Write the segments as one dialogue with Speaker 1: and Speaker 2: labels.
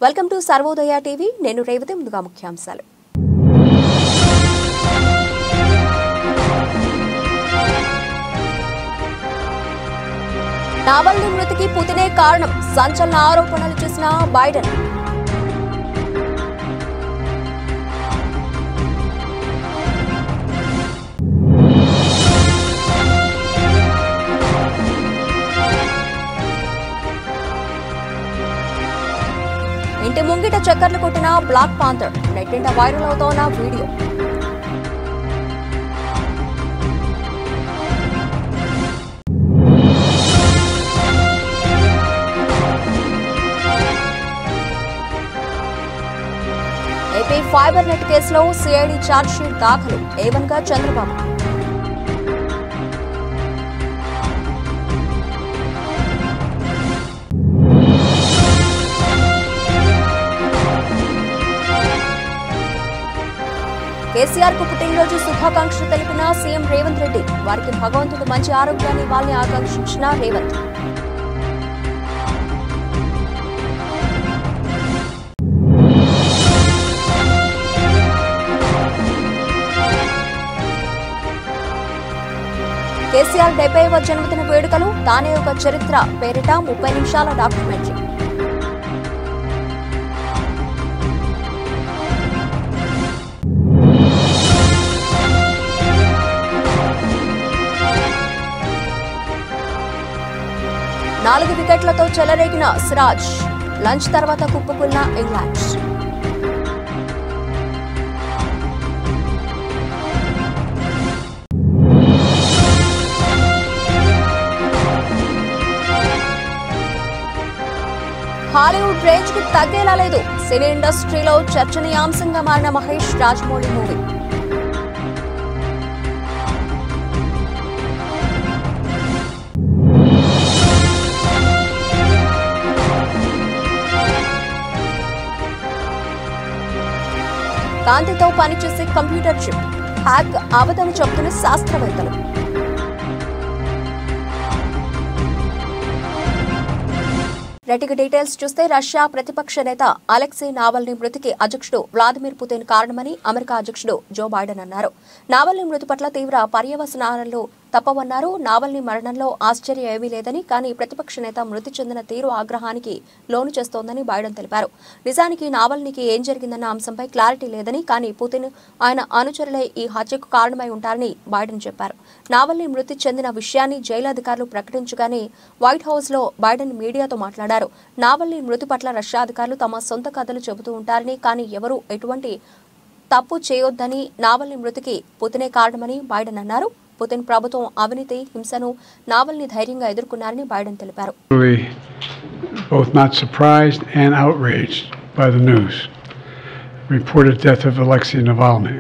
Speaker 1: Welcome to Sarvodaya TV. నేను రేవతి. ముందుగా ముఖ్యాంశాలు. నావల్నీ మృతికి పుతినే కారణం, సంచలన ఆరోపణలు చేసిన బైడెన్. ఇంటి ముంగిట చక్కర్లు కొట్టిన బ్లాక్ పాంథర్, నెట్టింట వైరల్ అవుతోన్న వీడియో. ఏపీ ఫైబర్ నెట్ కేసులో సిఐడి ఛార్జ్షీట్ దాఖలు, A1 గా చంద్రబాబు. కేసీఆర్ కు పుట్టినరోజు శుభాకాంక్షలు తెలిపిన సీఎం రేవంత్ రెడ్డి. వారికి భగవంతుడు మంచి ఆరోగ్యాన్ని ఇవ్వాలని ఆకాంక్షించిన రేవంత్. కేసీఆర్ 70వ జన్మదిన వేడుకలు, తానే ఒక చరిత్ర పేరిట 30 నిమిషాల డాక్యుమెంటరీ. నాలుగు వికెట్లతో చెలరేగిన సిరాజ్, లంచ్ తర్వాత కుప్పకూలిన ఇంగ్లాండ్. హాలీవుడ్ రేంజ్ కి తగ్గేలా లేదు. సినీ ఇండస్ట్రీలో చర్చనీయాంశంగా మారిన మహేష్ రాజమౌళి మూవీ. కాంతితో పనిచేసే కంప్యూటర్ చిప్ హ్యాక్ అవదని చెబుతున్న శాస్త్రవేత్తలు. రెటికి డీటెయిల్స్ చూస్తే, రష్యా ప్రతిపక్ష నేత అలెక్సీ నావల్నీ మృతికి అధ్యక్షుడు వ్లాదిమిర్ పుతిన్ కారణమని అమెరికా అధ్యక్షుడు జో బైడెన్ అన్నారు. నావల్నీ మృతి పట్ల తీవ్ర పర్యవసానాలు తప్పవన్నారు. నావల్నీ మరణంలో ఆశ్చర్యం ఏమీ లేదని, కానీ ప్రతిపక్ష నేత మృతి చెందిన తీరు ఆగ్రహానికి లోను చేస్తోందని బైడెన్ తెలిపారు. నిజానికి నావల్నీకి ఏం జరిగిందన్న అంశంపై క్లారిటీ లేదని, కానీ పుతిన్ ఆయన అనుచరులే ఈ హత్యకు కారణమై ఉంటారని బైడెన్ చెప్పారు. నావల్నీ మృతి చెందిన విషయాన్ని జైలు అధికారులు ప్రకటించగానే వైట్ హౌస్ లో బైడెన్ మీడియాతో మాట్లాడారు. నావల్నీ మృతి పట్ల రష్యా అధికారులు తమ సొంత కథలు చెబుతూ ఉంటారని, కానీ ఎవరూ ఎటువంటి తప్పు చేయొద్దని, నావల్నీ మృతికి పుతినే కారణమని బైడెన్ అన్నారు. పుతిన్ ప్రభుత్వం అవినీతి, హింసను నావల్నీ ధైర్యంగా ఎదుర్కొన్నారని బైడెన్ తెలిపారు.
Speaker 2: Both not surprised and outraged by the news. Reported death of Alexei Navalny.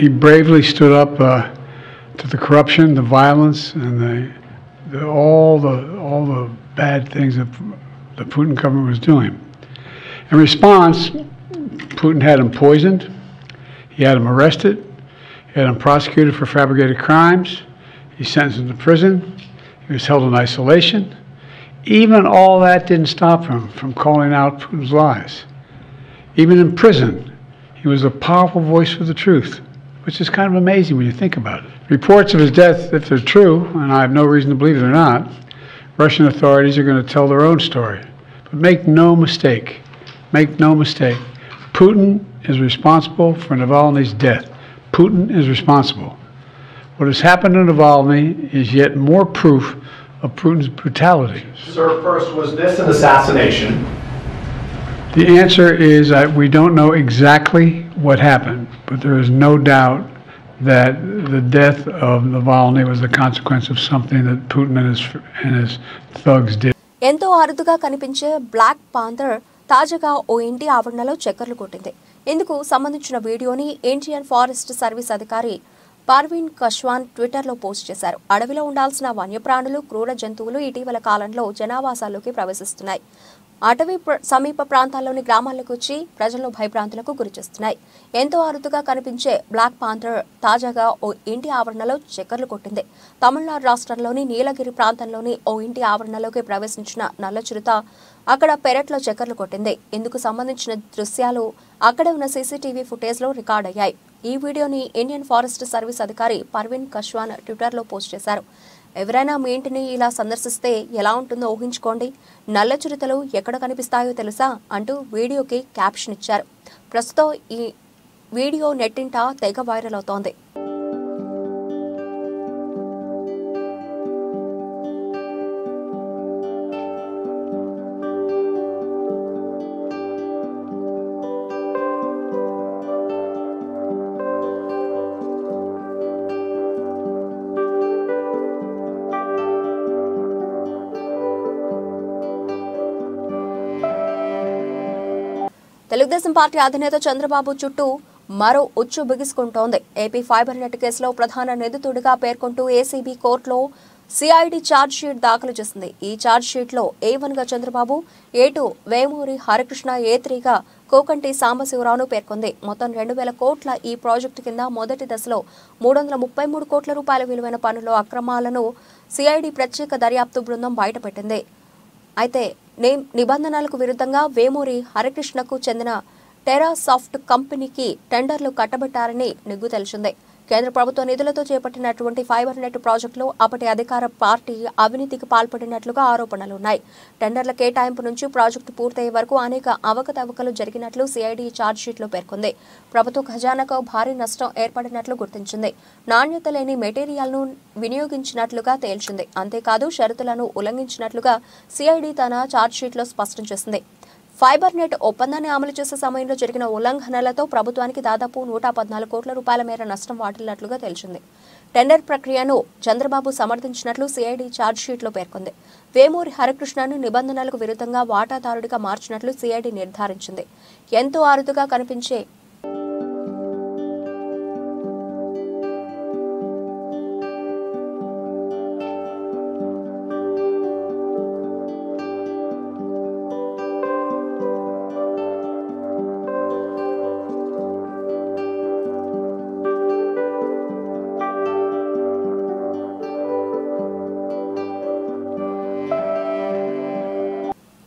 Speaker 2: He bravely stood up to the corruption, the violence, and all the bad things that the Putin government was doing. In response, Putin had him poisoned. He had him arrested. He had him prosecuted for fabricated crimes. He sentenced him to prison. He was held in isolation. Even all that didn't stop him from calling out Putin's lies. Even in prison, he was a powerful voice for the truth, which is kind of amazing when you think about it. Reports of his death, if they're true, and I have no reason to believe they're not, Russian authorities are going to tell their own story. But make no mistake, Putin is responsible for Navalny's death. Putin is responsible. What has happened to Navalny is yet more proof of Putin's brutality.
Speaker 3: Sir, first, was this an assassination?
Speaker 2: The answer is we don't know exactly what happened, but there is no doubt that the death of Navalny was the consequence of something that Putin and his thugs did.
Speaker 1: ఎంతో అరుదుగా కనిపించే black panther తాజాగా ఓ ఇంటి ఆవరణలో చక్కర్లు కొట్టింది. ఇందుకు సంబంధించిన వీడియోని ఇండియన్ ఫారెస్ట్ సర్వీస్ అధికారి పర్వీన్ కశ్వాన్ ట్విట్టర్లో పోస్ట్ చేశారు. అడవిలో ఉండాల్సిన వన్యప్రాణులు, క్రూర జంతువులు ఇటీవల కాలంలో జనావాసాల్లోకి ప్రవేశిస్తున్నాయి. అటవీ సమీప ప్రాంతాల్లోని గ్రామాలకు వచ్చి ప్రజలను భయభ్రాంతులకు గురిచేస్తున్నాయి. ఎంతో అరుదుగా కనిపించే బ్లాక్ పాంథర్ తాజాగా ఓ ఇంటి ఆవరణలో చక్కర్లు కొట్టింది. తమిళనాడు రాష్ట్రంలోని నీలగిరి ప్రాంతంలోని ఓ ఇంటి ఆవరణలోకి ప్రవేశించిన నల్ల చిరుత అక్కడ పెరట్లో చక్కర్లు కొట్టింది. ఇందుకు సంబంధించిన దృశ్యాలు అక్కడే ఉన్న సీసీటీవీ ఫుటేజ్లో రికార్డయ్యాయి. ఈ వీడియోని ఇండియన్ ఫారెస్ట్ సర్వీస్ అధికారి పర్వీన్ కశ్వాన్ ట్విట్టర్లో పోస్ట్ చేశారు. ఎవరైనా మీ ఇంటిని ఇలా సందర్శిస్తే ఎలా ఉంటుందో ఊహించుకోండి. నల్ల చిరుతలు ఎక్కడ కనిపిస్తాయో తెలుసా అంటూ వీడియోకి క్యాప్షన్ ఇచ్చారు. ప్రస్తుతం ఈ వీడియో నెట్టింట తెగ వైరల్ అవుతోంది. తెలుగుదేశం పార్టీ అధినేత చంద్రబాబు చుట్టూ మరో ఉచ్చు బిగుసుకుంటోంది. ఏపీ ఫైబర్ నెట్ కేసులో ప్రధాన నిందితుడిగా పేర్కొంటూ ఏసీబీ కోర్టులో సిఐడి ఛార్జ్ షీట్ దాఖలు చేసింది. ఈ ఛార్జ్ షీట్ లో A1 గా చంద్రబాబు, A2 వేమూరి హరికృష్ణ, A3 గా కోకంటి సాంబశివరావును పేర్కొంది. మొత్తం 2000 కోట్ల ఈ ప్రాజెక్టు కింద మొదటి దశలో 333 కోట్ల రూపాయల విలువైన పనుల అక్రమాలను సిఐడి ప్రత్యేక దర్యాప్తు బృందం బయటపెట్టింది. అయితే నిబంధనలకు విరుద్ధంగా వేమూరి హరికృష్ణకు చెందిన టెరాసాఫ్ట్ కంపెనీకి టెండర్లు కట్టబెట్టారని నిగ్గు తెలిసింది. కేంద్ర ప్రభుత్వ నిధులతో చేపట్టినటువంటి ఫైబర్ నెట్ ప్రాజెక్టులో అప్పటి అధికార పార్టీ అవినీతికి పాల్పడినట్లుగా ఆరోపణలున్నాయి. టెండర్ల కేటాయింపు నుంచి ప్రాజెక్టు పూర్తయ్యే వరకు అనేక అవకతవకలు జరిగినట్లు సిఐడి ఛార్జ్షీట్లో పేర్కొంది. ప్రభుత్వ ఖజానాకు భారీ నష్టం ఏర్పడినట్లు గుర్తించింది. నాణ్యత లేని మెటీరియల్ను వినియోగించినట్లుగా తేల్చింది. అంతేకాదు షరతులను ఉల్లంఘించినట్లుగా సిఐడి తన ఛార్జ్షీట్లో స్పష్టం చేసింది. ఫైబర్ నెట్ ఒప్పందాన్ని అమలు చేసే సమయంలో జరిగిన ఉల్లంఘనలతో ప్రభుత్వానికి దాదాపు 114 కోట్ల రూపాయల మేర నష్టం వాటిల్లినట్లుగా తెలిసింది. టెండర్ ప్రక్రియను చంద్రబాబు సమర్థించినట్లు సిఐడి ఛార్జ్షీట్లో పేర్కొంది. వేమూరి హరికృష్ణను నిబంధనలకు విరుద్ధంగా వాటాదారుడిగా మార్చినట్లు సిఐడి నిర్ధారించింది. ఎంతో అరుదుగా కనిపించే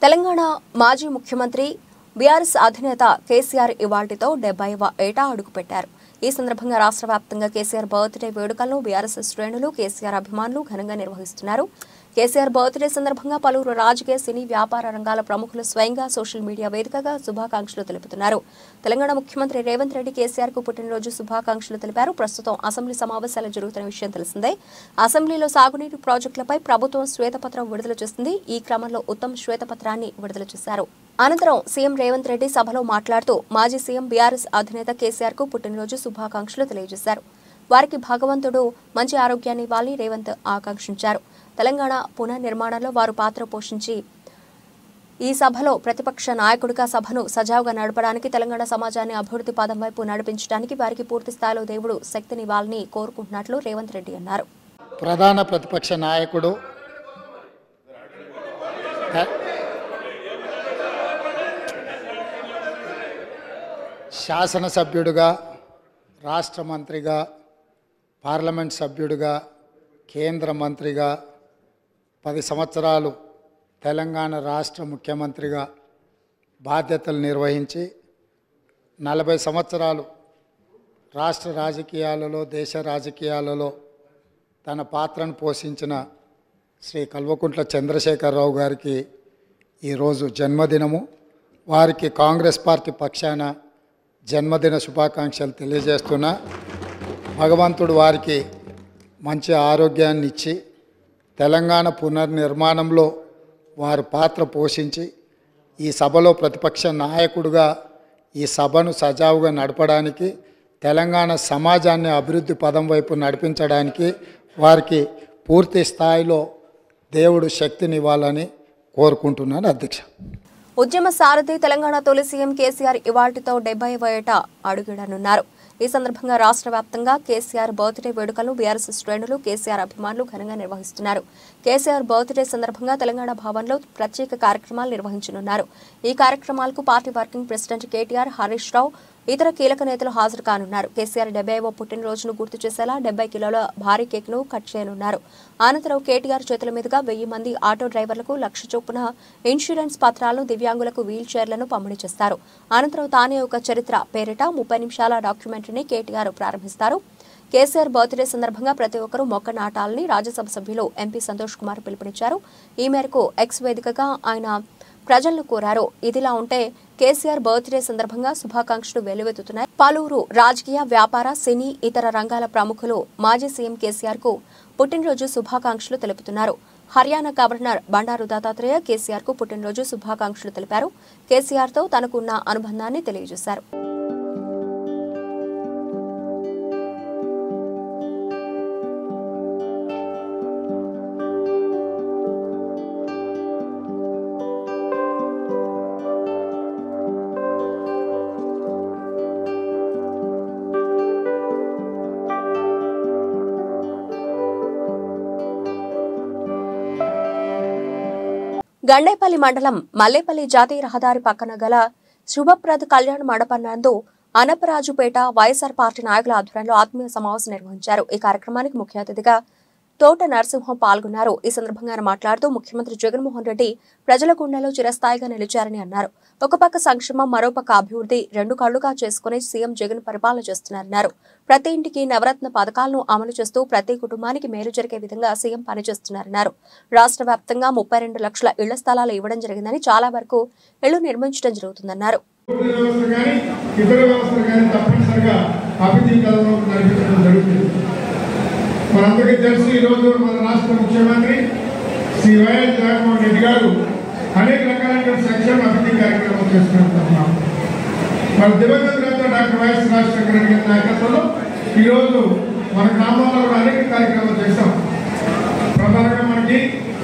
Speaker 1: తెలంగాణ మాజీ ముఖ్యమంత్రి బీఆర్ఎస్ అధినేత కేసీఆర్ ఇవాళ్టితో 70వ ఏటా అడుగుపెట్టారు. ఈ సందర్భంగా రాష్ట్ర వ్యాప్తంగా కేసీఆర్ బర్త్డే వేడుకలను బీఆర్ఎస్ శ్రేణులు, కేసీఆర్ అభిమానులు ఘనంగా నిర్వహిస్తున్నారు. కేసీఆర్ బర్త్డే సందర్భంగా పలువురు రాజకీయ, సినీ, వ్యాపార రంగాల ప్రముఖులు స్వయంగా సోషల్ మీడియా వేదికగా శుభాకాంక్షలు తెలుపుతున్నారు. తెలంగాణ ముఖ్యమంత్రి రేవంత్ రెడ్డి కేసీఆర్ కు పుట్టినరోజు శుభాకాంక్షలు తెలిపారు. ప్రస్తుతం అసెంబ్లీ సమావేశాలు జరుగుతున్న విషయం తెలిసిందే. అసెంబ్లీలో సాగునీటి ప్రాజెక్టులపై ప్రభుత్వం శ్వేతపత్రం విడుదల చేసింది. ఈ క్రమంలో ఉత్తమ్ శ్వేతపత్రాన్ని విడుదల చేశారు. అనంతరం సీఎం రేవంత్ రెడ్డి సభలో మాట్లాడుతూ మాజీ సీఎం బీఆర్ఎస్ అధినేత కేసీఆర్ కు పుట్టినరోజు శుభాకాంక్షలు తెలియజేశారు. వారికి భగవంతుడు మంచి ఆరోగ్యాన్ని ఇవ్వాలని రేవంత్ ఆకాంక్షించారు. తెలంగాణ పునర్నిర్మాణంలో వారు పాత్ర పోషించి ఈ సభలో ప్రతిపక్ష నాయకుడిగా సభను సజావుగా నడపడానికి, తెలంగాణ సమాజాన్ని అభివృద్ధి పదం వైపు నడిపించడానికి వారికి పూర్తి స్థాయిలో దేవుడు శక్తినివ్వాలని కోరుకుంటున్నట్లు రేవంత్ రెడ్డి అన్నారు.
Speaker 4: ప్రధాన ప్రతిపక్ష నాయకుడు శాసనసభ్యుడిగా, రాష్ట్ర మంత్రిగా, పార్లమెంట్ సభ్యుడిగా, కేంద్ర మంత్రిగా 10 సంవత్సరాలు తెలంగాణ రాష్ట్ర ముఖ్యమంత్రిగా బాధ్యతలు నిర్వహించి 40 సంవత్సరాలు రాష్ట్ర రాజకీయాలలో, దేశ రాజకీయాలలో తన పాత్రను పోషించిన శ్రీ కల్వకుంట్ల చంద్రశేఖరరావు గారికి ఈరోజు జన్మదినము. వారికి కాంగ్రెస్ పార్టీ పక్షాన జన్మదిన శుభాకాంక్షలు తెలియజేస్తున్నా. భగవంతుడు వారికి మంచి ఆరోగ్యాన్ని ఇచ్చి తెలంగాణ పునర్నిర్మాణంలో వారు పాత్ర పోషించి ఈ సభలో ప్రతిపక్ష నాయకుడిగా ఈ సభను సజావుగా నడపడానికి, తెలంగాణ సమాజాన్ని అభివృద్ధి పదం వైపు నడిపించడానికి వారికి పూర్తి స్థాయిలో దేవుడు శక్తినివ్వాలని కోరుకుంటున్నాను. అధ్యక్ష.
Speaker 1: ఉద్యమ సారథి తెలంగాణ తొలి సీఎం కేసీఆర్ ఇవాళ్టితో 70వ ఏట అడుగిడనున్నారు. ఈ సందర్భంగా రాష్ట్ర వ్యాప్తంగా కేసీఆర్ బర్త్డే వేడుకలను బీఆర్ఎస్ శ్రేణులు, కేసీఆర్ అభిమానులు ఘనంగా నిర్వహిస్తున్నారు. కేసీఆర్ బర్త్డే సందర్భంగా తెలంగాణ భవన్లో ప్రత్యేక కార్యక్రమాలు నిర్వహించనున్నారు. ఈ కార్యక్రమాలకు party working president KTR, Harish Rao, ఇతర కీలక నేతలు హాజరు కానున్నారు. కేసీఆర్ 70వ పుట్టినరోజును గుర్తు చేసేలా 70 కిలోల భారీ కేక్ను కట్ చేయనున్నారు. అనంతరం కేటీఆర్ చేతుల మీదుగా 1000 మంది ఆటో డ్రైవర్లకు 1,00,000 చొప్పున ఇన్సూరెన్స్ పత్రాలను, దివ్యాంగులకు వీల్ చైర్లను పంపిణీ చేస్తారు. అనంతరం తానే ఒక చరిత్ర పేరిట 30 నిమిషాల డాక్యుమెంటరీని కేటీఆర్ ప్రారంభిస్తారు. కేసీఆర్ బర్త్డే సందర్భంగా ప్రతి ఒక్కరూ మొక్క నాటాలని రాజ్యసభ సభ్యులు ఎంపీ సంతోష్ కుమార్ పిలుపునిచ్చారు. ఈ మేరకు ఎక్స్ వేదికగా ఆయన ప్రజలను కోరారు. ఇదిలా ఉంటే కేసీఆర్ బర్త్డే సందర్భంగా శుభాకాంక్షలు వెల్లువెత్తుతున్నాయి. పలువురు రాజకీయ, వ్యాపార, సినీ, ఇతర రంగాల ప్రముఖులు మాజీ సీఎం కేసీఆర్ కు పుట్టినరోజు శుభాకాంక్షలు తెలుపుతున్నారు. హర్యానా గవర్నర్ బండారు దత్తాత్రేయ కేసీఆర్ కు పుట్టినరోజు శుభాకాంక్షలు తెలిపారు. కేసీఆర్ తో తనకున్న అనుబంధాన్ని తెలియజేశారు. గండేపల్లి మండలం మల్లేపల్లి జాతీయ రహదారి పక్కన గల శుభప్రద్ కళ్యాణ మండపం నందు అనపరాజుపేట వైఎస్ఆర్ పార్టీ నాయకుల ఆధ్వర్యంలో ఆత్మీయ సమావేశం నిర్వహించారు. ఈ కార్యక్రమానికి ముఖ్య అతిథిగా తోట నరసింహం పాల్గొన్నారు. ఈ సందర్భంగా ఆయన మాట్లాడుతూ ముఖ్యమంత్రి జగన్మోహన్ రెడ్డి ప్రజల గుండెలో చిరస్థాయిగా నిలిచారని అన్నారు. ఒక పక్క సంక్షేమం, మరోపక్క అభివృద్ధి రెండు కళ్లుగా చేసుకుని సీఎం జగన్ పరిపాలన చేస్తున్నారన్నారు. ప్రతి ఇంటికి నవరత్న పథకాలను అమలు చేస్తూ ప్రతి కుటుంబానికి మేలు జరిగే విధంగా సీఎం పనిచేస్తున్నారన్నారు. రాష్ట్ర వ్యాప్తంగా 32 లక్షల ఇళ్ల స్థలాలు ఇవ్వడం జరిగిందని, చాలా వరకు ఇళ్లు నిర్మించడం జరుగుతుందన్నారు.
Speaker 5: మనందరికీ తెలుసు, ఈరోజు మన రాష్ట్ర ముఖ్యమంత్రి శ్రీ వైఎస్ జగన్మోహన్ రెడ్డి గారు అనేక రకాలైన సంక్షేమ అభివృద్ధి కార్యక్రమాలు చేస్తున్నారు. మన దివంగత నేత డాక్టర్ వైఎస్ రాజశేఖర రెడ్డి గారి నాయకత్వంలో ఈరోజు మన గ్రామాల్లో కూడా అనేక కార్యక్రమాలు చేస్తాం. ప్రధానంగా మనకి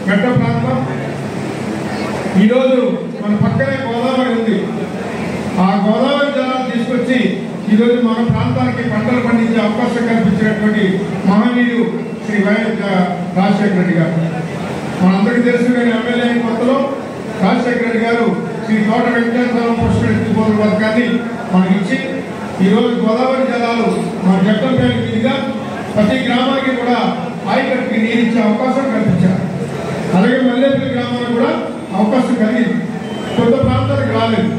Speaker 5: మెట్ట ప్రాంతం, ఈరోజు మన పక్కనే గోదావరి ఉంది. ఆ గోదావరి జలాలు తీసుకొచ్చి ఈరోజు మన ప్రాంతానికి పంటలు పండించే అవకాశం కల్పించినటువంటి మహనీయుడు శ్రీ వైఎస్ రాజశేఖర రెడ్డి గారు. మనందరికీ తెలుసు, నేను ఎమ్మెల్యే అయిన కొత్తలో రాజశేఖర రెడ్డి గారు శ్రీ తోట వెంకటేశ్వరం పుష్కరించుకోవడం పథకాన్ని మనకి ఇచ్చి ఈరోజు గోదావరి జలాలు మన జట్టంపేట మీదుగా ప్రతి గ్రామానికి కూడా ఆయకట్టుకి నీరు ఇచ్చే అవకాశం కల్పించారు. అలాగే మల్లేపల్లి గ్రామానికి కూడా అవకాశం కలిగింది, కొత్త ప్రాంతానికి రాలేదు.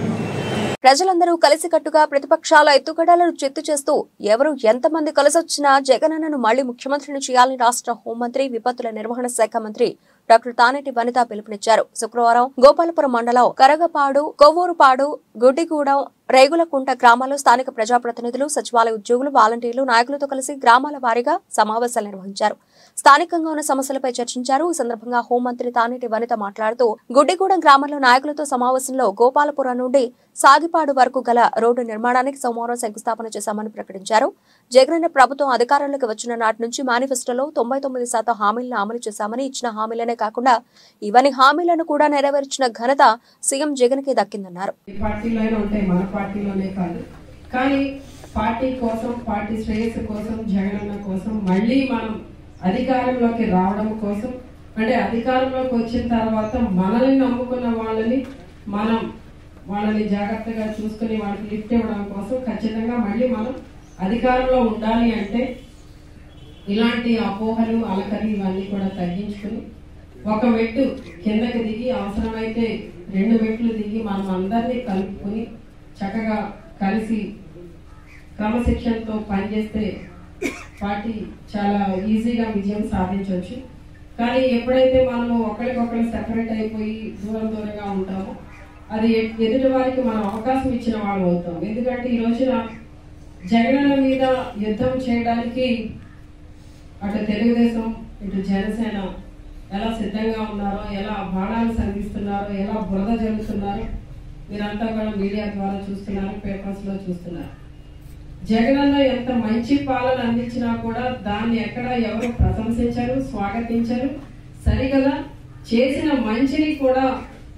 Speaker 1: ప్రజలందరూ కలిసికట్టుగా ప్రతిపక్షాల ఎత్తుగడలను చిత్తు చేస్తూ ఎవరు ఎంతమంది కలిసొచ్చినా జగనన్నను మళ్లీ ముఖ్యమంత్రిని చేయాలని రాష్ట్ర హోంమంత్రి, విపత్తుల నిర్వహణ శాఖ మంత్రి డాక్టర్ తానేటి వనిత పిలుపునిచ్చారు. శుక్రవారం గోపాలపురం మండలం కరగపాడు, కొవ్వూరుపాడు, గుడ్డిగూడెం, రేగులకుంట గ్రామాల్లో స్థానిక ప్రజాప్రతినిధులు, సచివాలయ ఉద్యోగులు, వాలంటీర్లు, నాయకులతో కలిసి గ్రామాల వారీగా సమావేశాలు నిర్వహించారు. స్థానికంగా ఉన్న సమస్యలపై చర్చించారు. ఈ సందర్భంగా హోంమంత్రి తానేటి వనిత మాట్లాడుతూ గుడ్డిగూడెం గ్రామంలో నాయకులతో సమావేశంలో గోపాలపురం నుండి సాగిపాడు వరకు గల రోడ్డు నిర్మాణానికి సోమవారం శంకుస్థాపన చేశామని ప్రకటించారు. జగనన్న ప్రభుత్వం అధికారంలోకి వచ్చిన నాటి నుంచి మేనిఫెస్టోలో 99% హామీలను అమలు చేశామని, ఇచ్చిన హామీలనే కాకుండా ఇవన్నీ హామీలను కూడా నెరవేర్చిన ఘనత సీఎం జగన్ కి దక్కిందన్నారు.
Speaker 6: కానీ పార్టీ కోసం, పార్టీ శ్రేయస్సు కోసం, జగనన్న కోసం మళ్ళీ మనం అధికారంలోకి రావడం కోసం, అంటే అధికారంలోకి వచ్చిన తర్వాత మనల్ని నమ్ముకున్న వాళ్ళని జాగ్రత్తగా చూసుకుని వాళ్ళకి లిఫ్ట్ ఇవ్వడం కోసం ఖచ్చితంగా మళ్ళీ మనం అధికారంలో ఉండాలి. అంటే ఇలాంటి అపోహలు, అలకలు ఇవన్నీ కూడా తగ్గించుకుని ఒక మెట్టు కిందకి దిగి, అవసరమైతే 2 మెట్లు దిగి మనం అందరినీ కలుపుకుని చక్కగా కలిసి క్రమశిక్షణతో పనిచేస్తే పార్టీ చాలా ఈజీగా విజయం సాధించవచ్చు. కానీ ఎప్పుడైతే మనము ఒకరికొకరు సెపరేట్ అయిపోయి దూరంగా ఉంటామో అది ఎదుటి వారికి మనం అవకాశం ఇచ్చిన వాళ్ళు అవుతాం. ఎందుకంటే ఈ రోజున జగనన్న మీద యుద్ధం చేయడానికి అటు తెలుగుదేశం, ఇటు జనసేన ఎలా సిద్ధంగా ఉన్నారో, ఎలా బాణాలు సంధిస్తున్నారో, ఎలా బురద జరుగుతున్నారో మీరంతా కూడా మీడియా ద్వారా చూస్తున్నారు, పేపర్స్ లో చూస్తున్నారు. జగనన్న ఎంత మంచి పాలన అందించినా కూడా దాన్ని ఎక్కడ ఎవరు ప్రశంసించరు, స్వాగతించరు. సరిగదా చేసిన మంచిని కూడా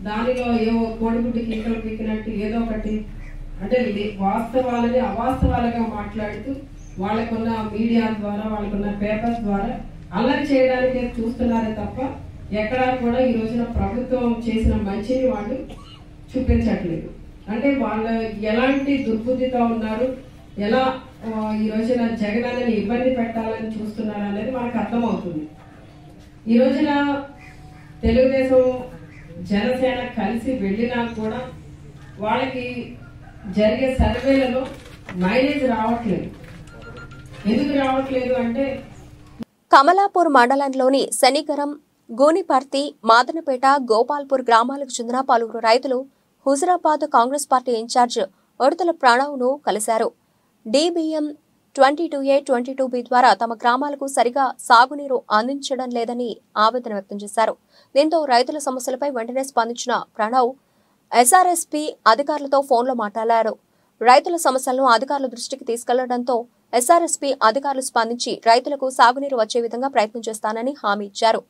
Speaker 6: దానిలో ఏవో కోడిగుడ్డి కింకలు పీకినట్టు ఏదో ఒకటి అంటే వాస్తవాలని అవాస్తవాలుగా మాట్లాడుతూ వాళ్ళకున్న మీడియా ద్వారా, వాళ్ళకున్న పేపర్స్ ద్వారా అల్లరి చేయడానికే చూస్తున్నారే తప్ప ఎక్కడా కూడా ఈ రోజున ప్రభుత్వం చేసిన మంచిని వాళ్ళు చూపించట్లేదు. అంటే వాళ్ళు ఎలాంటి దుర్బుద్ధితో ఉన్నారు, ఎలా ఈ రోజున జగనన్నని ఇబ్బంది పెట్టాలని చూస్తున్నారు అనేది మనకు అర్థమవుతుంది. ఈ రోజున తెలుగుదేశం జనసేన కలిసి వెళ్ళినా కూడా వాళ్ళకి జరిగే సర్వేలలో మైలేజ్ రావట్లేదు. ఎందుకు రావట్లేదు అంటే
Speaker 1: కమలాపూర్ మండలంలోని శనిగరం, గూనిపర్తి, మాదనపేట, గోపాల్పూర్ గ్రామాలకు చెందిన పలువురు రైతులు హుజురాబాద్ కాంగ్రెస్ పార్టీ ఇన్ఛార్జ్ ఉడతల ప్రణవ్ను కలిశారు. DBM 22A 22B ద్వారా తమ గ్రామాలకు సరిగా సాగునీరు అందించడం లేదని ఆవేదన వ్యక్తం చేశారు. దీంతో రైతుల సమస్యలపై వెంటనే స్పందించిన ప్రణవ్ SRSP అధికారులతో ఫోన్లో మాట్లాడారు. రైతుల సమస్యలను అధికారుల దృష్టికి తీసుకెళ్లడంతో SRSP అధికారులు స్పందించి రైతులకు సాగునీరు వచ్చే విధంగా ప్రయత్నం చేస్తానని హామీ ఇచ్చారు.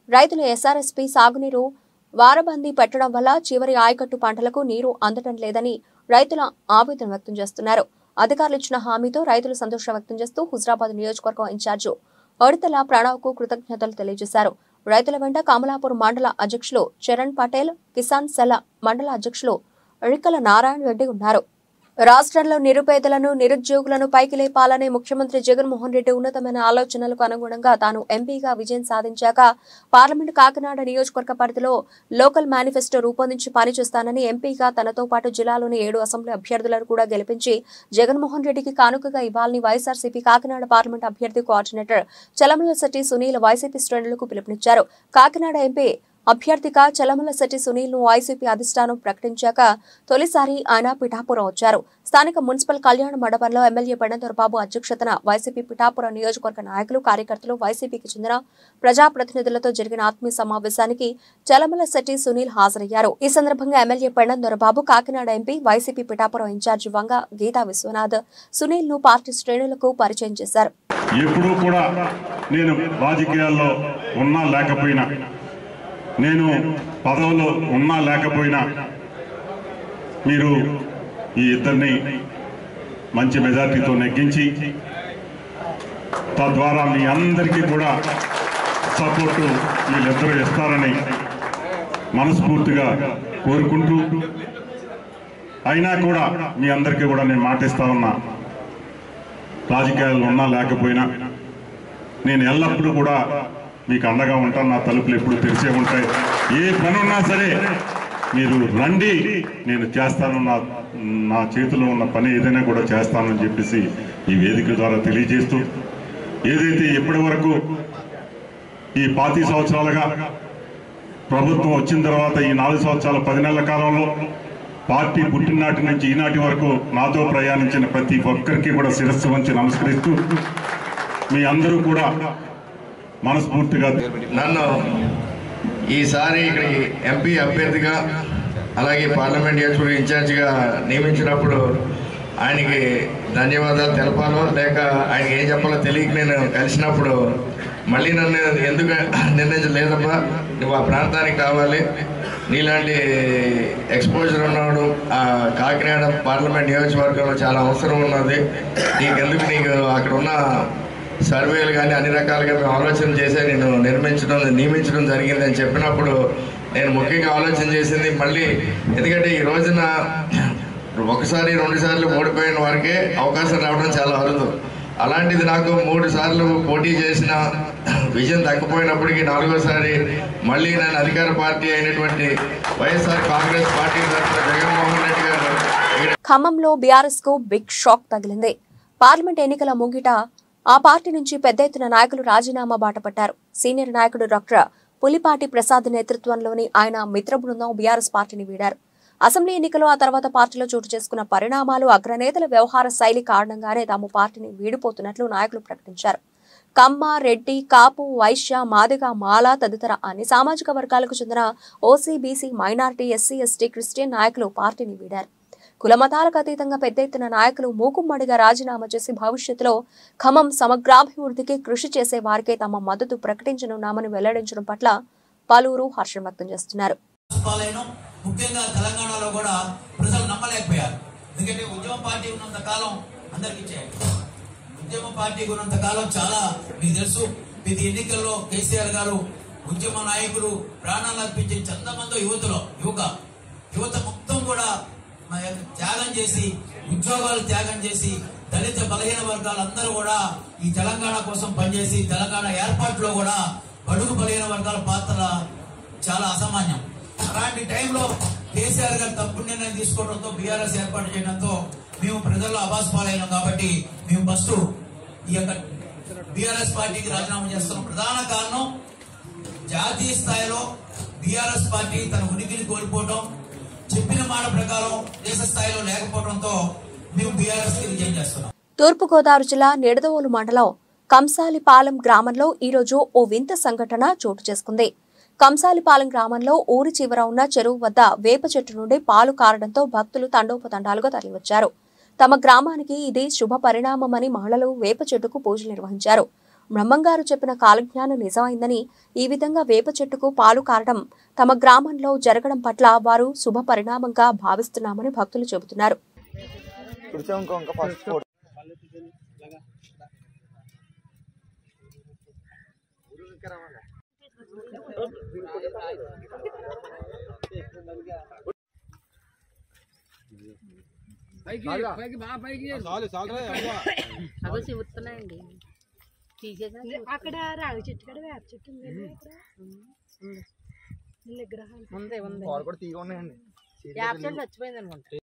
Speaker 1: రైతులు SRSP సాగునీరు వారబందీ పెట్టడం వల్ల చివరి ఆయకట్టు పంటలకు నీరు అందడం లేదని రైతుల ఆవేదన వ్యక్తం చేస్తున్నారు. అధికారులు ఇచ్చిన హామీతో రైతులు సంతోషం వ్యక్తం చేస్తూ హుజురాబాద్ నియోజకవర్గం ఇన్ఛార్జి ఉడతల ప్రణవ్కు కృతజ్ఞతలు తెలియజేశారు. రైతుల వెంట కమలాపూర్ మండల అధ్యక్షులు చరణ్ పటేల్, కిసాన్ సెల మండల అధ్యక్షులు రిక్కల నారాయణ రెడ్డి ఉన్నారు. రాష్ట్రంలో నిరుపేదలను, నిరుద్యోగులను పైకి లేపాలనే ముఖ్యమంత్రి జగన్మోహన్ రెడ్డి ఉన్నతమైన ఆలోచనలకు అనుగుణంగా తాను ఎంపీగా విజయం సాధించాక పార్లమెంటు కాకినాడ నియోజకవర్గ పరిధిలో లోకల్ మేనిఫెస్టో రూపొందించి పనిచేస్తానని, ఎంపీగా తనతో పాటు జిల్లాలోని 7 అసెంబ్లీ అభ్యర్థులను కూడా గెలిపించి జగన్మోహన్ రెడ్డికి కానుకగా ఇవ్వాలని వైఎస్ఆర్సీపీ కాకినాడ పార్లమెంట్ అభ్యర్థి కోఆర్డినేటర్ చలమలశెట్టి సునీల్ వైసీపీ శ్రేణులకు పిలుపునిచ్చారు. కాకినాడ ఎంపీ అభ్యర్థిగా చలమలశెట్టి సునీల్ ను వైసీపీ అధిష్టానం ప్రకటించాక తొలిసారి ఆయన పిఠాపురం వచ్చారు. స్థానిక మున్సిపల్ కళ్యాణ మండపంలో ఎమ్మెల్యే పెండదొరబాబు అధ్యక్షతన వైసీపీ పిఠాపురం నియోజకవర్గ నాయకులు, కార్యకర్తలు, వైసీపీకి చెందిన ప్రజాప్రతినిధులతో జరిగిన ఆత్మీయ సమావేశానికి చలమలశెట్టి సునీల్ హాజరయ్యారు. ఈ సందర్భంగా MLA Pendadorababu, Kakinada MP, YCP Pithapuram incharge Vanga Geetha Vishwanath Sunil ను పార్టీ శ్రేణులకు పరిచయం చేశారు.
Speaker 7: ఎప్పుడూ కూడా నేను రాజకీయాల్లో ఉన్నా లేకపోయినా, నేను పదవులో ఉన్నా లేకపోయినా మీరు ఈ ఇద్దరిని మంచి మెజార్టీతో నెగ్గించి తద్వారా మీ అందరికీ కూడా సపోర్టు వీళ్ళిద్దరూ ఇస్తారని మనస్ఫూర్తిగా కోరుకుంటూ, అయినా కూడా మీ అందరికీ కూడా నేను మాటిస్తా ఉన్నా, రాజకీయాలు ఉన్నా లేకపోయినా నేను ఎల్లప్పుడూ కూడా మీకు అండగా ఉంటాను. నా తలుపులు ఎప్పుడు తెరిచే ఉంటాయి. ఏ పని ఉన్నా సరే మీరు రండి, నేను చేస్తాను. నా చేతిలో ఉన్న పని ఏదైనా కూడా చేస్తానని చెప్పేసి ఈ వేదిక ద్వారా తెలియజేస్తూ, ఏదైతే ఇప్పటి వరకు ఈ 25 సంవత్సరాలుగా ప్రభుత్వం వచ్చిన తర్వాత ఈ 4 సంవత్సరాల 10 నెలల కాలంలో పార్టీ పుట్టినాటి నుంచి ఈనాటి వరకు నాతో ప్రయాణించిన ప్రతి ఒక్కరికి కూడా శిరస్సు వంచి నమస్కరిస్తూ, మీ అందరూ కూడా మనస్ఫూర్తిగా
Speaker 8: నన్ను ఈసారి ఇక్కడ ఎంపీ అభ్యర్థిగా అలాగే పార్లమెంట్ నియోజకవర్గ ఇన్ఛార్జిగా నియమించినప్పుడు ఆయనకి ధన్యవాదాలు తెలపాలో లేక ఆయనకి ఏం చెప్పాలో తెలియక నేను కలిసినప్పుడు మళ్ళీ నన్ను ఎందుకు నిర్ణయించలేదబ్బా, నువ్వు ఆ ప్రాంతానికి కావాలి, నీలాంటి ఎక్స్పోజర్ ఉన్నవాడు కాకినాడ పార్లమెంట్ నియోజకవర్గంలో చాలా అవసరం ఉన్నది, నీకెందుకు, నీకు అక్కడ ఉన్న సర్వేలు కానీ అన్ని రకాలుగా మేము ఆలోచన చేసే నేను నియమించడం జరిగిందని చెప్పినప్పుడు నేను ముఖ్యంగా ఆలోచన చేసింది మళ్ళీ, ఎందుకంటే ఈ రోజున 1 సారి 2 సార్లు ఓడిపోయిన వారికే అవకాశం రావడం చాలా అరుదు. అలాంటిది నాకు 3 సార్లు పోటీ చేసిన విజయం దక్కపోయినప్పటికీ 4వసారి మళ్ళీ నేను అధికార పార్టీ అయినటువంటి వైఎస్ఆర్ కాంగ్రెస్ పార్టీ తరఫున జగన్మోహన్ రెడ్డి గారు.
Speaker 1: ఖమ్మంలో బీఆర్ఎస్ కు బిగ్ షాక్ తగిలింది. పార్లమెంట్ ఎన్నికల ముంగిట ఆ పార్టీ నుంచి పెద్ద ఎత్తున నాయకులు రాజీనామా బాటపట్టారు. సీనియర్ నాయకుడు డాక్టర్ పులిపాటి ప్రసాద్ నేతృత్వంలోని ఆయన మిత్ర బృందం బీఆర్ఎస్ పార్టీని వీడారు. అసెంబ్లీ ఎన్నికలు, ఆ తర్వాత పార్టీలో చోటు చేసుకున్న పరిణామాలు, అగ్రనేతల వ్యవహార శైలి కారణంగానే తాము పార్టీని వీడిపోతున్నట్లు నాయకులు ప్రకటించారు. కమ్మ, రెడ్డి, కాపు, వైశ్య, మాదిగ, మాల తదితర అన్ని సామాజిక వర్గాలకు చెందిన OC, BC, minority, SC, ST, Christian నాయకులు పార్టీని వీడారు. కులమతాలకు అతీతంగా పెద్ద ఎత్తున నాయకులు మూకుమ్మడిగా రాజీనామా చేసి భవిష్యత్తులో ఖమ్మం సమగ్రాభివృద్ధికి కృషి చేసే వారికే తమ మద్దతు ప్రకటించనున్నామని వెల్లడించడం పట్ల పలువురు హర్షం వ్యక్తం చేస్తున్నారు.
Speaker 9: ముఖ్యంగా తెలంగాణలో కూడా ప్రజలు నమ్మలేకపోయారు. ఎందుకంటే ఉద్యమ పార్టీ ఉన్నంత కాలం అందరికీ చేయాలి. ఉద్యమ పార్టీ ఉన్నంత కాలం చాలా మీకు తెలుసు, ప్రతి ఎన్నికల్లో కేసీఆర్ గారు ఉద్యమ నాయకులు ప్రాణాలు అర్పించే చందమంది యువత మొత్తం కూడా త్యాగం చేసి ఉద్యోగాలు త్యాగం చేసి దళిత బలహీన వర్గాలందరూ కూడా ఈ తెలంగాణ కోసం పనిచేసి తెలంగాణ ఏర్పాటులో కూడా బడుగు బలహీన వర్గాల పాత్ర చాలా అసామాన్యం. అలాంటి టైంలో కేసీఆర్ గారు తప్పుడు నిర్ణయం తీసుకోవడంతో బీఆర్ఎస్ ఏర్పాటు చేయడంతో మేము ప్రజల్లో అబాస్పాలైనాం. కాబట్టి మేము ఫస్ట్ ఈ యొక్క బీఆర్ఎస్ పార్టీకి రాజీనామా చేస్తున్నాం. ప్రధాన కారణం జాతీయ స్థాయిలో బీఆర్ఎస్ పార్టీ తన ఉనికిని కోల్పోవడం, చెప్పిన మాట ప్రకారం దేశ స్థాయిలో లేకపోవడంతో మేము బీఆర్ఎస్ కి రిజైన్ చేస్తున్నాం.
Speaker 1: తూర్పుగోదావరి జిల్లా నిడదవోలు మండలం కంసాలిపాలెం గ్రామంలో ఈరోజు ఓ వింత సంఘటన చోటు చేసుకుంది. కంసాలిపాలెం గ్రామంలో ఊరి చివర ఉన్న చెరువు వద్ద వేప చెట్టు నుండి పాలు కారడంతో భక్తులు తండోపతండాలుగా తరలివచ్చారు. తమ గ్రామానికి ఇది శుభ పరిణామమని మహిళలు వేప చెట్టుకు పూజలు నిర్వహించారు. బ్రహ్మంగారు చెప్పిన కాలజ్ఞానం నిజమైందని, ఈ విధంగా వేప చెట్టుకు పాలు కారడం తమ గ్రామంలో జరగడం పట్ల వారు శుభ పరిణామంగా భావిస్తున్నామని భక్తులు చెబుతున్నారు.
Speaker 10: అక్కడ రాగి చెట్టు కూడా వేప చెట్టు విగ్రహాలు ఉన్నాయండి. వేప చెట్టు చచ్చిపోయింది అనుకుంటా.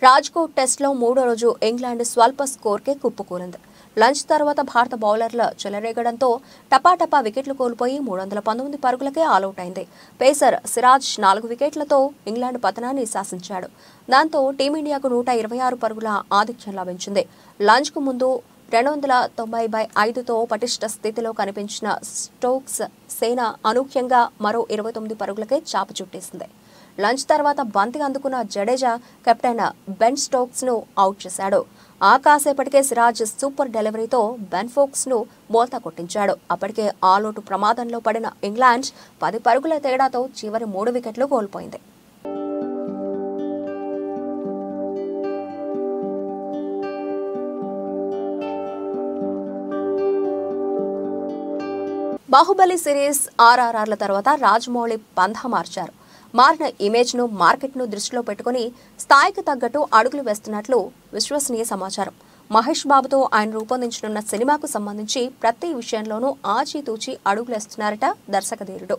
Speaker 1: రాజ్కోట్ టెస్ట్లో 3వ రోజు ఇంగ్లాండ్ స్వల్ప స్కోర్కే కుప్పకూలింది. లంచ్ తర్వాత భారత బౌలర్ల చెలరేగడంతో టపాటపా వికెట్లు కోల్పోయి 319 పరుగులకే ఆలౌట్ అయింది. పేసర్ సిరాజ్ 4 వికెట్లతో ఇంగ్లాండ్ పతనాన్ని శాసించాడు. దాంతో టీమిండియాకు 126 పరుగుల ఆధిక్యం లభించింది. లంచ్కు ముందు 290/5తో పటిష్ట స్థితిలో కనిపించిన స్టోక్స్ సేన అనూహ్యంగా మరో 29 పరుగులకే చాప చుట్టేసింది. లంచ్ తర్వాత బంతి అందుకున్న జడేజా కెప్టెన్ బెన్ స్టోక్స్ ను అవుట్ చేశాడు. ఆ కాసేపటికే సిరాజ్ సూపర్ డెలివరీతో బెన్ ఫోక్స్ ను బోల్తా కొట్టించాడు. అప్పటికే ఆలౌట్ ప్రమాదంలో పడిన ఇంగ్లాండ్ 10 పరుగుల తేడాతో చివరి 3 వికెట్లు కోల్పోయింది. బాహుబలి సిరీస్ ఆర్ఆర్ఆర్ల తర్వాత రాజమౌళి పంథా మార్చారు. మారిన ఇమేజ్ ను మార్కెట్ ను దృష్టిలో పెట్టుకుని స్థాయికి తగ్గట్టు అడుగులు వేస్తున్నట్లు విశ్వసనీయ సమాచారం. మహేష్ బాబుతో ఆయన రూపొందించనున్న సినిమాకు సంబంధించి ప్రతి విషయంలోనూ ఆచితూచి అడుగులేస్తున్నారట దర్శకధీరుడు.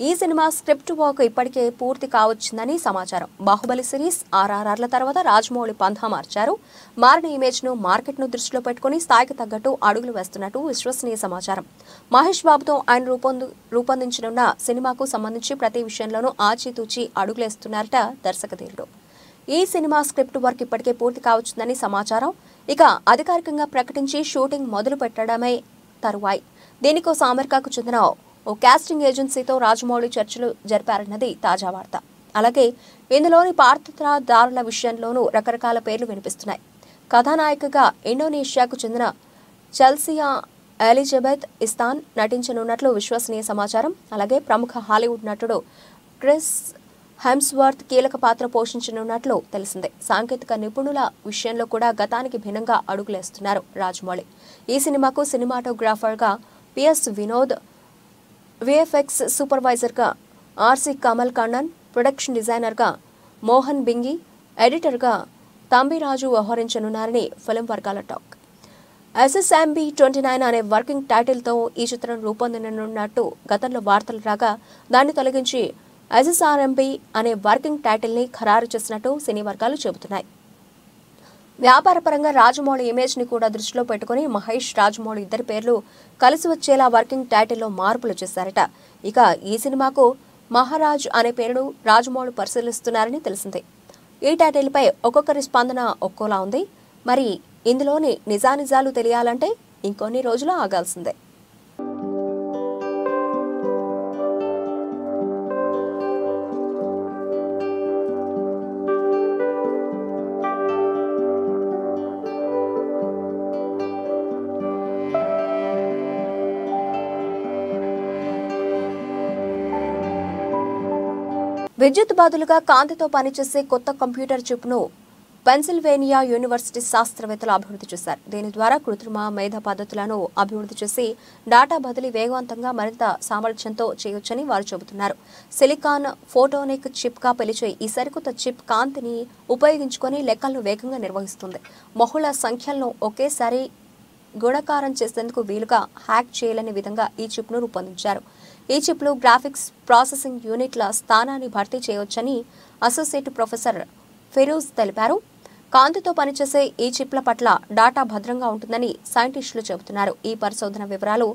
Speaker 1: ఈ సినిమా స్క్రిప్ట్ వర్క్ ఇప్పటికే పూర్తి కావచ్చిందని సమాచారం. బాహుబలి సిరీస్ ఆర్ఆర్ఆర్ల తర్వాత రాజమౌళి పంథా మార్చారు. మారిన ఇమేజ్ ను మార్కెట్ ను దృష్టిలో పెట్టుకుని స్థాయికి తగ్గట్టు అడుగులు వేస్తున్నట్టు విశ్వసనీయ సమాచారం. మహేష్ బాబుతో ఆయన రూపొందించనున్న సినిమాకు సంబంధించి ప్రతి విషయంలోనూ ఆచితూచి అడుగులేస్తున్నారట దర్శకధీరుడు. ఈ సినిమా స్క్రిప్ట్ వర్క్ ఇప్పటికే పూర్తి కావచ్చిందని సమాచారం. ఇక అధికారికంగా ప్రకటించి షూటింగ్ మొదలు పెట్టడమే తరువాయి. దీనికోసం అమెరికాకు చెందిన ఓ కాస్టింగ్ ఏజెన్సీతో రాజమౌళి చర్చలు జరిపారన్నది తాజా వార్త. అలాగే ఇందులోని పాత్రధారుల విషయంలోనూ రకరకాల పేర్లు వినిపిస్తున్నాయి. కథానాయికగా ఇండోనేషియాకు చెందిన చెల్సియా ఎలిజబెత్ ఇస్తాన్ నటించనున్నట్లు విశ్వసనీయ సమాచారం. అలాగే ప్రముఖ హాలీవుడ్ నటుడు క్రిస్ హెమ్స్వర్త్ కీలక పాత్ర పోషించనున్నట్లు తెలిసిందే. సాంకేతిక నిపుణుల విషయంలో కూడా గతానికి భిన్నంగా అడుగులేస్తున్నారు రాజమౌళి. ఈ సినిమాకు సినిమాటోగ్రాఫర్గా పిఎస్ వినోద్, విఎఫ్ఎక్స్ సూపర్వైజర్గా ఆర్సి కమల్ కన్నన్, ప్రొడక్షన్ డిజైనర్గా మోహన్ బింగి, ఎడిటర్గా తంబిరాజు వ్యవహరించనున్నారని ఫిల్మ్ వర్గాల టాక్. SSMB 29 అనే వర్కింగ్ టైటిల్తో ఈ చిత్రం రూపొందనున్నట్టు గతంలో వార్తలు రాగా దాన్ని తొలగించి SSRMB అనే వర్కింగ్ టైటిల్ని ఖరారు చేసినట్టు సినీ వర్గాలు చెబుతున్నాయి. వ్యాపారపరంగా రాజమౌళి ఇమేజ్ ని కూడా దృష్టిలో పెట్టుకుని మహేష్, రాజమౌళి ఇద్దరి పేర్లు కలిసి వచ్చేలా వర్కింగ్ టైటిల్లో మార్పులు చేశారట. ఇక ఈ సినిమాకు మహారాజ్ అనే పేరును రాజమౌళి పరిశీలిస్తున్నారని తెలిసింది. ఈ టైటిల్పై ఒక్కొక్కరి స్పందన ఒక్కోలా ఉంది. మరి ఇందులోని నిజానిజాలు తెలియాలంటే ఇంకొన్ని రోజులు ఆగాల్సిందే. విద్యుత్ బదులుగా కాంతితో పనిచేసే కొత్త కంప్యూటర్ చిప్ను పెన్సిల్వేనియా యూనివర్సిటీ శాస్త్రవేత్తలు అభివృద్ధి చేశారు. దీని ద్వారా కృత్రిమ మేధ పద్ధతులను అభివృద్ధి చేసి డేటా బదిలీ వేగవంతంగా మరింత సామర్థ్యంతో చేయొచ్చని వారు చెబుతున్నారు. సిలికాన్ ఫోటోనిక్ చిప్గా పిలిచే ఈ సరికొత్త చిప్ కాంతిని ఉపయోగించుకొని లెక్కలను వేగంగా నిర్వహిస్తుంది. బహుళ సంఖ్యలను ఒకేసారి గుణకారం చేసేందుకు వీలుగా హ్యాక్ చేయలేని విధంగా ఈ చిప్ను రూపొందించారు. ఈ చిప్లు గ్రాఫిక్స్ ప్రాసెసింగ్ యూనిట్ల స్థానాన్ని భర్తీ చేయవచ్చని అసోసియేట్ ప్రొఫెసర్ ఫిరోజ్ తెలిపారు. కాంతితో పనిచేసే ఈ చిప్ల పట్ల డాటా భద్రంగా ఉంటుందని సైంటిస్టులు చెబుతున్నారు. ఈ పరిశోధన వివరాలు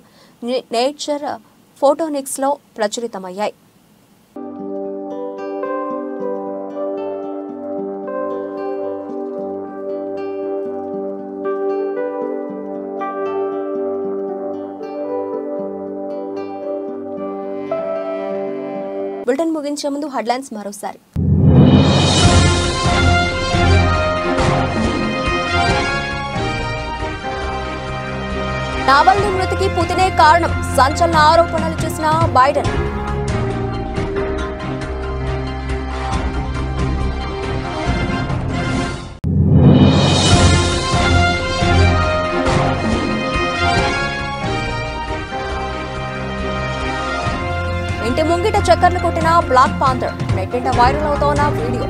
Speaker 1: నేచర్ ఫోటోనిక్స్లో ప్రచురితమయ్యాయి. బులెటిన్ ముగించే ముందు హెడ్లైన్స్ మరోసారి. నావల్నీ మృతికి పుతినే కారణం, సంచలన ఆరోపణలు చేసిన బైడెన్. ఇంటి ముంగిట చక్కర్లు కొట్టిన బ్లాక్ పాంథర్, నెట్టింట వైరల్ అవుతోన్న వీడియో.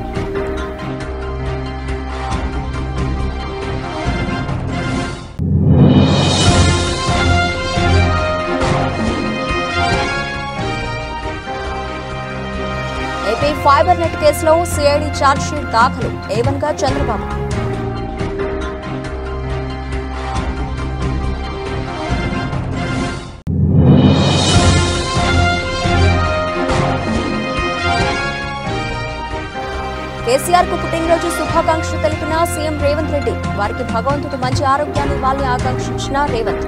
Speaker 1: ఏపీ ఫైబర్ నెట్ కేసులో సిఐడి ఛార్జ్షీట్ దాఖలు, ఏవన్గా చంద్రబాబు. కేసీఆర్ కు పుట్టినరోజు శుభాకాంక్షలు తెలిపిన సీఎం రేవంత్ రెడ్డి, వారికి భగవంతుడు మంచి ఆరోగ్యాన్ని ఇవ్వాలని ఆకాంక్షించిన రేవంత్.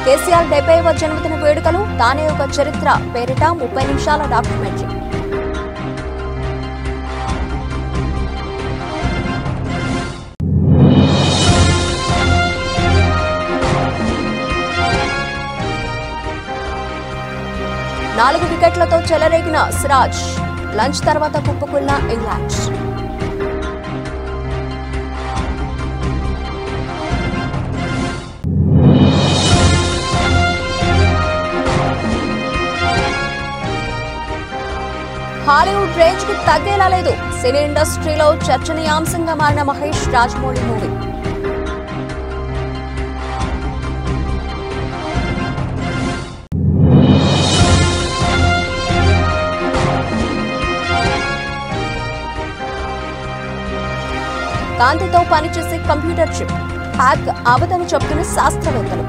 Speaker 1: కేసీఆర్ 70వ జన్మదిన వేడుకలు, తానే ఒక చరిత్ర పేరిట 30 నిమిషాల డాక్యుమెంటరీ. నాలుగు వికెట్లతో చెలరేగిన సిరాజ్, లంచ్ తర్వాత కుప్పకున్న ఇంగ్లాండ్. హాలీవుడ్ రేంజ్ కి తగ్గేలా లేదు, సినీ ఇండస్ట్రీలో చర్చనీయాంశంగా మారిన మహేష్ రాజమౌళి మూవీ. కాంతితో పనిచేసే కంప్యూటర్ చిప్ హ్యాక్ అవదని చెబుతున్న శాస్త్రవేత్తలు.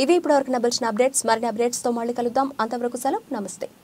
Speaker 1: ఇవి ఇప్పటివరకు నబిల్చిన అప్డేట్స్. మరిన్ని అప్డేట్స్ తో మళ్ళీ కలుద్దాం. అంతవరకు సెలవు, నమస్తే.